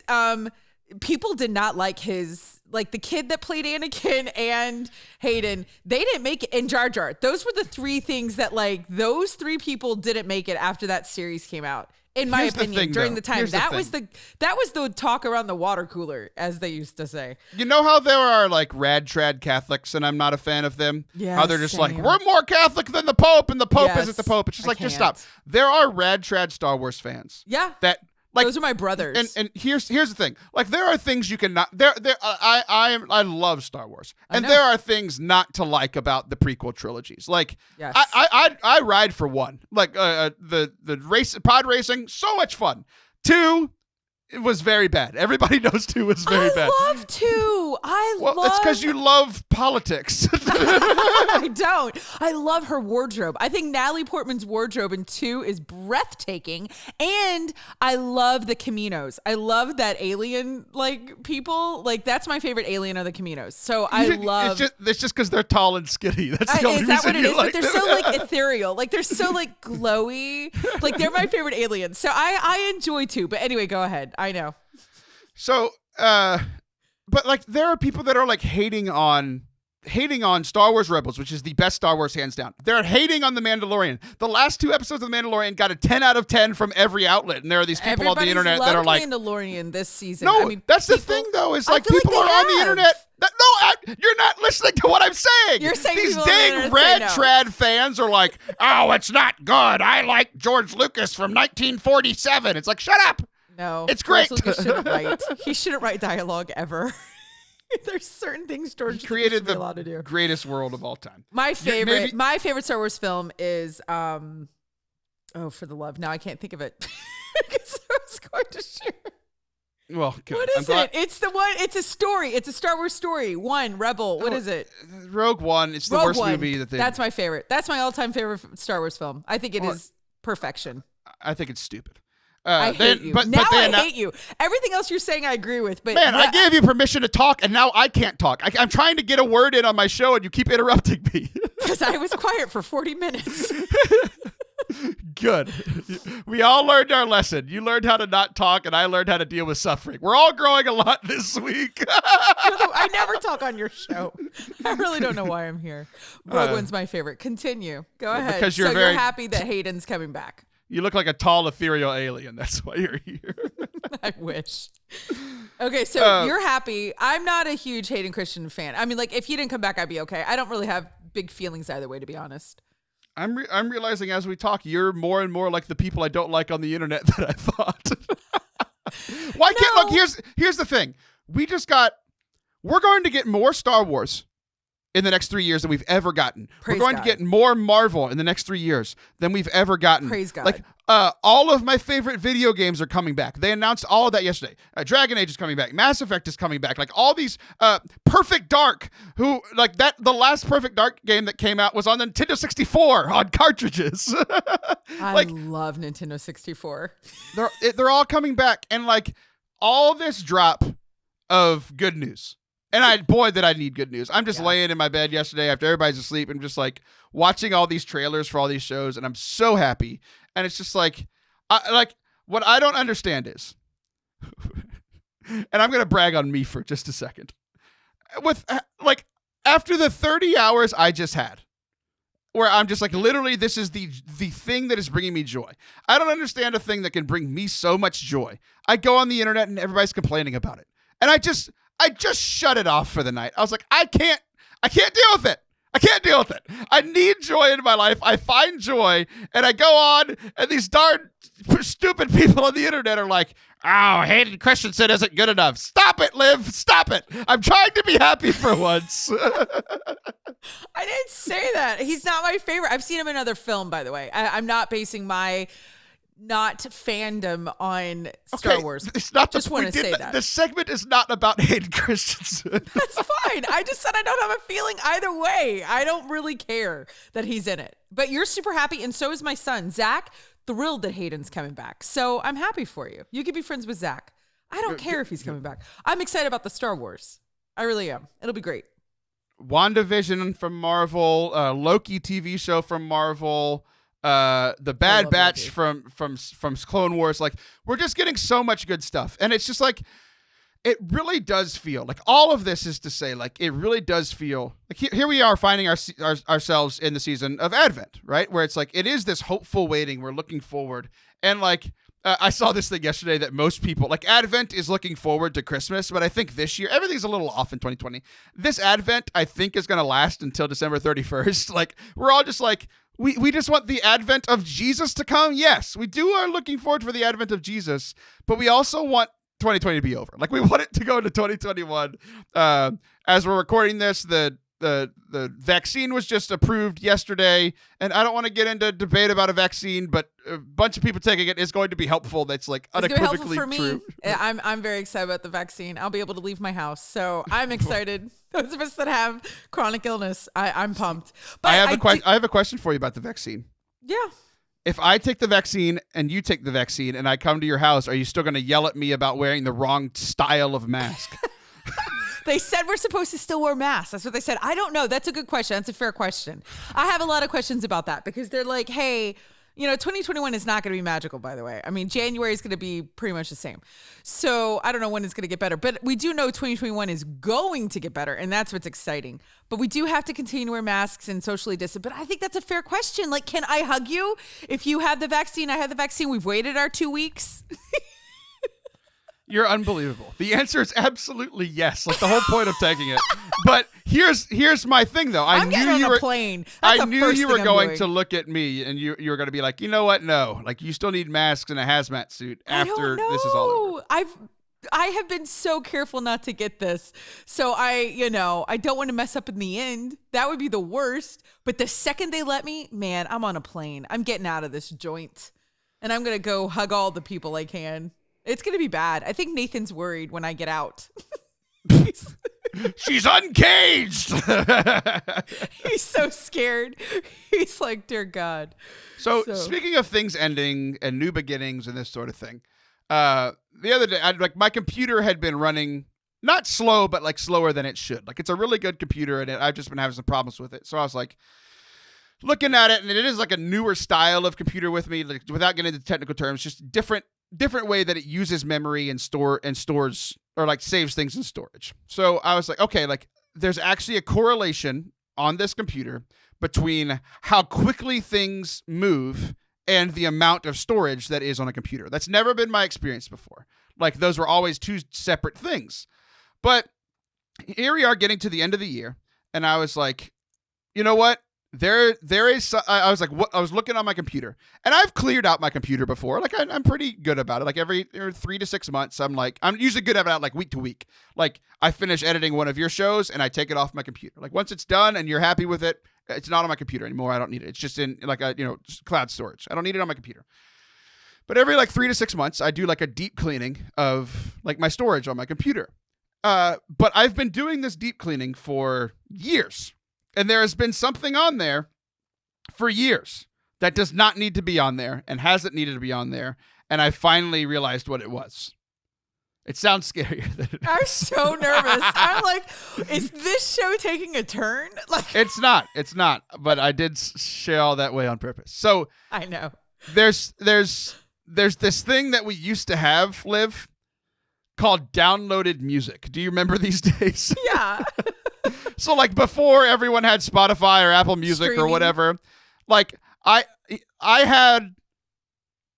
people did not like the kid that played Anakin and Hayden. They didn't make it. And Jar Jar. Those were the 3 things that, like, those 3 people didn't make it after that series came out. In my opinion, during the time, that was the talk around the water cooler, as they used to say. You know how there are like rad trad Catholics, and I'm not a fan of them. Yeah, how they're just like, we're more Catholic than the Pope, and the Pope isn't the Pope. It's just like, just stop. There are rad trad Star Wars fans. Yeah, that like those are my brothers. And here's the thing. Like there are things you cannot. I love Star Wars, and there are things not to like about the prequel trilogies. Like yes. I ride for one. Like the pod racing, so much fun. 2, it was very bad. Everybody knows 2 was very bad. I love 2. It's because you love politics. I don't. I love her wardrobe. I think Natalie Portman's wardrobe in 2 is breathtaking, and I love the Caminos. I love that alien like people. Like that's my favorite alien are the Caminos. So I love. It's just because they're tall and skinny. That's the only reason. Is that what it is? But they're so like ethereal. Like they're so like glowy. Like they're my favorite aliens. So I enjoy 2. But anyway, go ahead. I know. So, but like there are people that are like hating on Star Wars Rebels, which is the best Star Wars hands down. They're hating on The Mandalorian. The last 2 episodes of The Mandalorian got a 10 out of 10 from every outlet, and there are these people on the internet that are like Mandalorian this season. No, I mean, that's the thing though. Is like people are on the internet. You're not listening to what I'm saying. You're saying these dang red trad fans are like, oh, it's not good. I like George Lucas from 1947. It's like, shut up. No, it's great. He shouldn't write dialogue ever. There's certain things George created the allowed to do. Greatest world of all time. My favorite Star Wars film is For the Love. Now I can't think of it because I was going to share. Well, good. What is it? It's the one. It's a story. It's a Star Wars story. Rebel. What is it? Rogue One. It's the worst movie that they. That's my favorite. That's my all-time favorite Star Wars film. I think it is perfection. I think it's stupid. I hate you. Now I hate you. Everything else you're saying I agree with. But man, I gave you permission to talk, and now I can't talk. I'm trying to get a word in on my show, and you keep interrupting me. Because I was quiet for 40 minutes. Good. We all learned our lesson. You learned how to not talk, and I learned how to deal with suffering. We're all growing a lot this week. I never talk on your show. I really don't know why I'm here. Rogue One's my favorite. Continue. Go ahead. Because you're happy that Hayden's coming back. You look like a tall, ethereal alien. That's why you're here. I wish. Okay, so you're happy. I'm not a huge Hayden Christensen fan. I mean, like, if he didn't come back, I'd be okay. I don't really have big feelings either way, to be honest. I'm realizing as we talk, you're more and more like the people I don't like on the internet that I thought. Why can't look? Here's the thing. We're going to get more Star Wars in the next 3 years than we've ever gotten. We're going to get more Marvel in the next 3 years than we've ever gotten. Praise God. Like, all of my favorite video games are coming back. They announced all of that yesterday. Dragon Age is coming back. Mass Effect is coming back. Like, all these, Perfect Dark, the last Perfect Dark game that came out was on the Nintendo 64 on cartridges. I love Nintendo 64. They're all coming back. And like, all this drop of good news. And boy, did I need good news. I'm just laying in my bed yesterday after everybody's asleep and just like watching all these trailers for all these shows. And I'm so happy. And it's just like, what I don't understand is, and I'm going to brag on me for just a second. With like, after the 30 hours I just had, where I'm just like, literally, this is the thing that is bringing me joy. I don't understand a thing that can bring me so much joy. I go on the internet and everybody's complaining about it. And I just shut it off for the night. I was like, I can't deal with it. I can't deal with it. I need joy in my life. I find joy, and I go on, and these darn stupid people on the internet are like, oh, Hayden Christensen isn't good enough. Stop it, Liv. Stop it. I'm trying to be happy for once. I didn't say that. He's not my favorite. I've seen him in other film, by the way. I'm not basing my not fandom on Star Wars. It's not just want to say that. The segment is not about Hayden Christensen. That's fine. I just said I don't have a feeling either way. I don't really care that he's in it. But you're super happy, and so is my son. Zach, thrilled that Hayden's coming back. So I'm happy for you. You could be friends with Zach. I don't care if he's coming back. I'm excited about the Star Wars. I really am. It'll be great. WandaVision from Marvel, Loki TV show from Marvel, the Bad Batch from Clone Wars. Like, we're just getting so much good stuff. And it's just like, it really does feel like all of this is to say, like, it really does feel like here we are finding ourselves in the season of Advent, right? Where it's like, it is this hopeful waiting. We're looking forward. And like, I saw this thing yesterday that most people, like, Advent is looking forward to Christmas, but I think this year, everything's a little off in 2020. This Advent, I think, is going to last until December 31st. Like, we're all just like, we just want the advent of Jesus to come. Yes, we are looking forward for the advent of Jesus, but we also want 2020 to be over. Like, we want it to go into 2021. As we're recording this, the vaccine was just approved yesterday, and I don't want to get into debate about a vaccine, but a bunch of people taking it is going to be helpful. That's like unequivocally for me. True. I'm very excited about the vaccine. I'll be able to leave my house, so I'm excited. Those of us that have chronic illness, I'm pumped. But I have a question for you about the vaccine. Yeah. If I take the vaccine and you take the vaccine and I come to your house, are you still going to yell at me about wearing the wrong style of mask? They said we're supposed to still wear masks. That's what they said. I don't know. That's a good question. That's a fair question. I have a lot of questions about that because they're like, hey, 2021 is not going to be magical, by the way. I mean, January is going to be pretty much the same. So I don't know when it's going to get better, but we do know 2021 is going to get better, and that's what's exciting. But we do have to continue to wear masks and socially distance. But I think that's a fair question. Like, can I hug you? If you have the vaccine, I have the vaccine. We've waited our 2 weeks. You're unbelievable. The answer is absolutely yes. Like, the whole point of taking it. But here's my thing, though. I'm getting on a plane. That's I knew you were going to look at me and you were going to be like, you know what? No, like, you still need masks and a hazmat suit after this is all over. I have been so careful not to get this. So I don't want to mess up in the end. That would be the worst. But the second they let me, man, I'm on a plane. I'm getting out of this joint. And I'm going to go hug all the people I can. It's going to be bad. I think Nathan's worried when I get out. She's uncaged. He's so scared. He's like, dear God. So speaking of things ending and new beginnings and this sort of thing, the other day, my computer had been running not slow, but like slower than it should. Like it's a really good computer, and I've just been having some problems with it. So I was like looking at it, and it is like a newer style of computer with me, like, without getting into technical terms, just different way that it uses memory and stores or like saves things in storage. So I was like, okay, like there's actually a correlation on this computer between how quickly things move and the amount of storage that is on a computer. That's never been my experience before. Like those were always two separate things. But here we are getting to the end of the year, and I was like, you know what? There is. I was like, what? I was looking on my computer, and I've cleared out my computer before. Like I'm pretty good about it. Like every 3 to 6 months, I'm usually good about it, like week to week. Like I finish editing one of your shows, and I take it off my computer. Like once it's done and you're happy with it, it's not on my computer anymore. I don't need it. It's just in like a cloud storage. I don't need it on my computer. But every like 3 to 6 months, I do like a deep cleaning of like my storage on my computer. But I've been doing this deep cleaning for years. And there has been something on there for years that does not need to be on there and hasn't needed to be on there. And I finally realized what it was. It sounds scarier than it is. I'm so nervous. I'm like, is this show taking a turn? Like, It's not. But I did share all that way on purpose. So I know. There's this thing that we used to have, Liv, called downloaded music. Do you remember these days? Yeah. So like before everyone had Spotify or Apple Music Streaming. or whatever, like I had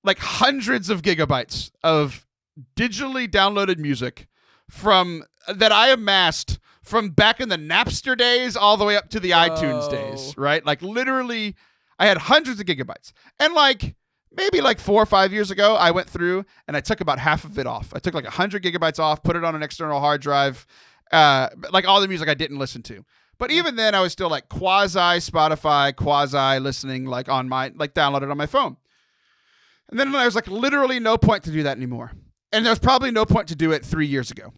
like hundreds of gigabytes of digitally downloaded music from that I amassed from back in the Napster days all the way up to the iTunes days, right? Like literally I had hundreds of gigabytes. And like maybe like 4 or 5 years ago, I went through and I took about half of it off. I took like 100 gigabytes off, put it on an external hard drive. Like all the music I didn't listen to. But even then I was still like quasi Spotify, quasi listening like on my, like downloaded on my phone. And then there was like literally no point to do that anymore. And there was probably no point to do it 3 years ago.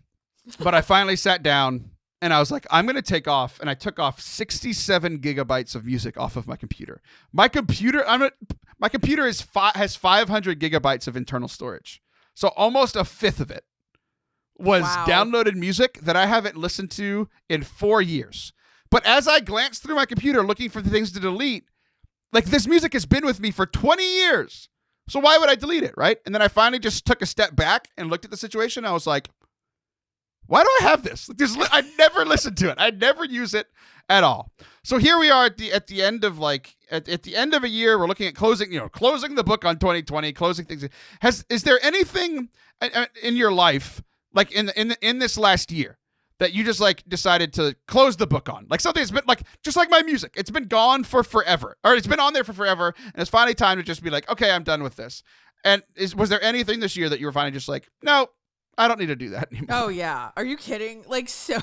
But I finally sat down and I was like, I'm going to take off. And I took off 67 gigabytes of music off of my computer. My computer has 500 gigabytes of internal storage. So almost a fifth of it was downloaded music that I haven't listened to in 4 years. But as I glanced through my computer looking for the things to delete, like this music has been with me for 20 years. So why would I delete it, right? And then I finally just took a step back and looked at the situation. I was like, why do I have this? I never listened to it. I never use it at all. So here we are at the end of a year. We're looking at closing the book on 2020, closing things. Is there anything in your life, like in this last year, that you just like decided to close the book on? Like something that's been like, just like my music, it's been gone for forever, or it's been on there for forever, and it's finally time to just be like, okay, I'm done with this. And was there anything this year that you were finally just like, no, I don't need to do that anymore? Oh yeah. Are you kidding? Like, so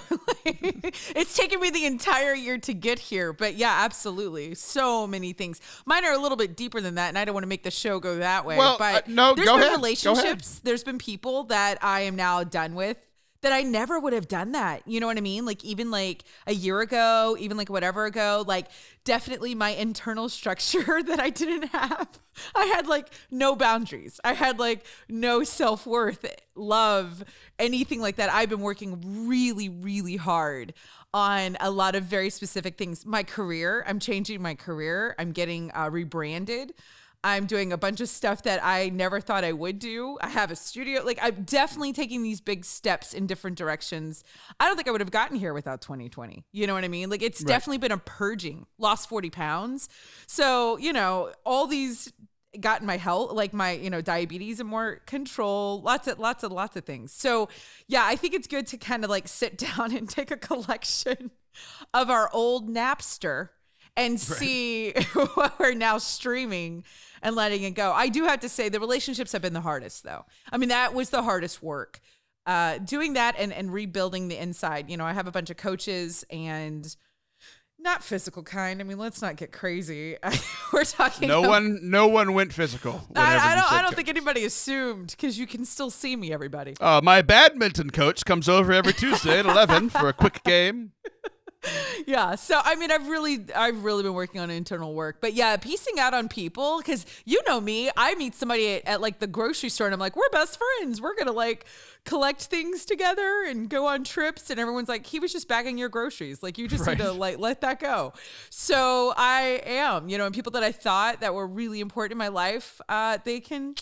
like, it's taken me the entire year to get here, but yeah, absolutely. So many things. Mine are a little bit deeper than that, and I don't want to make the show go that way. Well, but no, there's go been ahead. relationships. There's been people that I am now done with that I never would have done that. You know what I mean? Like even like a year ago, even like whatever ago, like definitely my internal structure that I didn't have. I had like no boundaries. I had like no self-worth, love, anything like that. I've been working really, really hard on a lot of very specific things. My career, I'm changing my career. I'm getting rebranded. I'm doing a bunch of stuff that I never thought I would do. I have a studio. Like I'm definitely taking these big steps in different directions. I don't think I would have gotten here without 2020. You know what I mean? Like it's definitely been a purging. Lost 40 pounds. So, all these got in my health, like my, diabetes and more control, lots of things. So yeah, I think it's good to kind of like sit down and take a collection of our old Napster and see what we're now streaming and letting it go. I do have to say the relationships have been the hardest though. I mean, that was the hardest work. Doing that and rebuilding the inside. I have a bunch of coaches and Not physical kind. I mean, let's not get crazy. We're talking. No one went physical. I don't think anybody assumed, because you can still see me, everybody. My badminton coach comes over every Tuesday at 11 for a quick game. Yeah. So, I mean, I've really been working on internal work, but yeah, piecing out on people, because you know me, I meet somebody at like the grocery store and I'm like, we're best friends. We're going to like collect things together and go on trips. And everyone's like, he was just bagging your groceries. Like, you just need to like, let that go. So I am, and people that I thought that were really important in my life, they can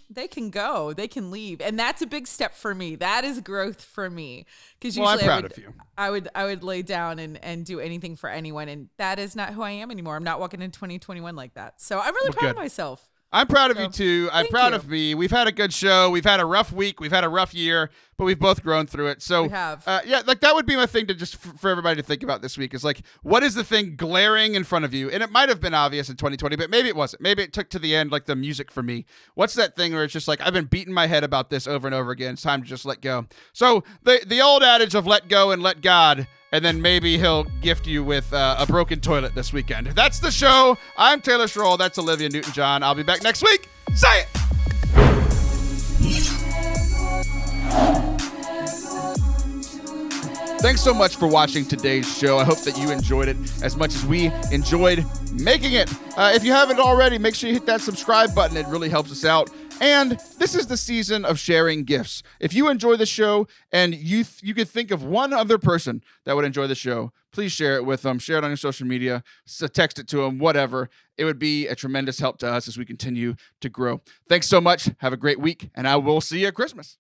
go, they can leave. And that's a big step for me. That is growth for me. Because usually I'm proud of you. I would lay down and do anything for anyone. And that is not who I am anymore. I'm not walking in 2021 like that. So I'm really proud of myself. I'm proud of you too. I'm proud of me. We've had a good show. We've had a rough week. We've had a rough year, but we've both grown through it. So we have. Like that would be my thing to just for everybody to think about this week is like, what is the thing glaring in front of you? And it might have been obvious in 2020, but maybe it wasn't. Maybe it took to the end, like the music for me. What's that thing where it's just like, I've been beating my head about this over and over again. It's time to just let go. So the old adage of let go and let God, and then maybe he'll gift you with a broken toilet this weekend. That's the show. I'm Taylor Schroll. That's Olivia Newton-John. I'll be back next week. Say it! Thanks so much for watching today's show. I hope that you enjoyed it as much as we enjoyed making it. If you haven't already, make sure you hit that subscribe button. It really helps us out. And this is the season of sharing gifts. If you enjoy the show and you could think of one other person that would enjoy the show, please share it with them. Share it on your social media. Text it to them, whatever. It would be a tremendous help to us as we continue to grow. Thanks so much. Have a great week, and I will see you at Christmas.